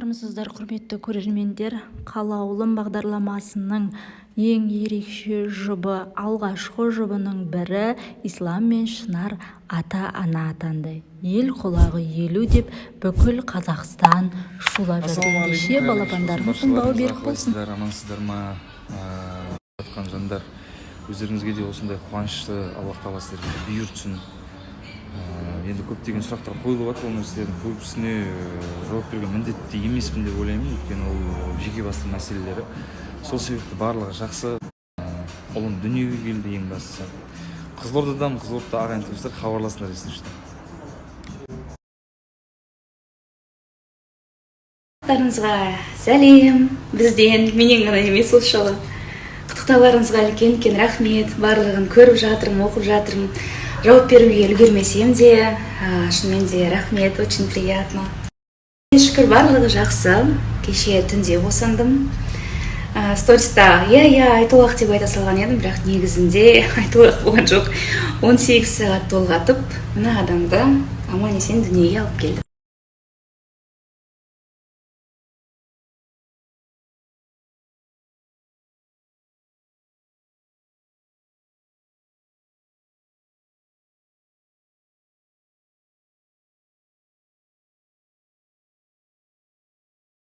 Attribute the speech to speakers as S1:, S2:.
S1: армысыздар, құрметті көрермендер. Қалаулым бағдарламасының ең ерекше жұбы, алғашқы жұбының бірі Ислам мен Шынар ата-ана атанды. Ел құлағы елу деп бүкіл Қазақстан шулап жатыр. Ендеше балапандарымыздың бауы берік болсын.
S2: Амансыздар ма? Жатқан жандар, өздеріңізге де осындай қуанышты Аллах тағала сіздерге бұйыртсын. Енді көптеген сұрақтар қойылып жатыр, оның сіздердің көбісіне жауап берген міндетті емеспін деп ойлаймын, өйткені ол жеке басты мәселелері. Сол себепті барлығы жақсы. Ұлым дүниеге келді, ең бастысы. Қызылордадан, Қызылорда ағайын туыстар хабарласыңдар естіңіздер.
S3: Құттықтарыңызға сәлем. Бізден, менен ғана емес осы жолы. Құттықтауларыңызға үлкен рахмет. Барлығын көріп жатырмын, оқып жатырмын. Жауап беруге үлгермесем де, шынымен де рахмет, очень приятно. Шүкір, барлығы жақсы. Кеше түнде босандым. Сториста айтуақ деп айта салған едім, бірақ негізінде айтуақ болған жоқ. 18 сағат толғатып, мына адамды аман есен дүниеге алып келдім.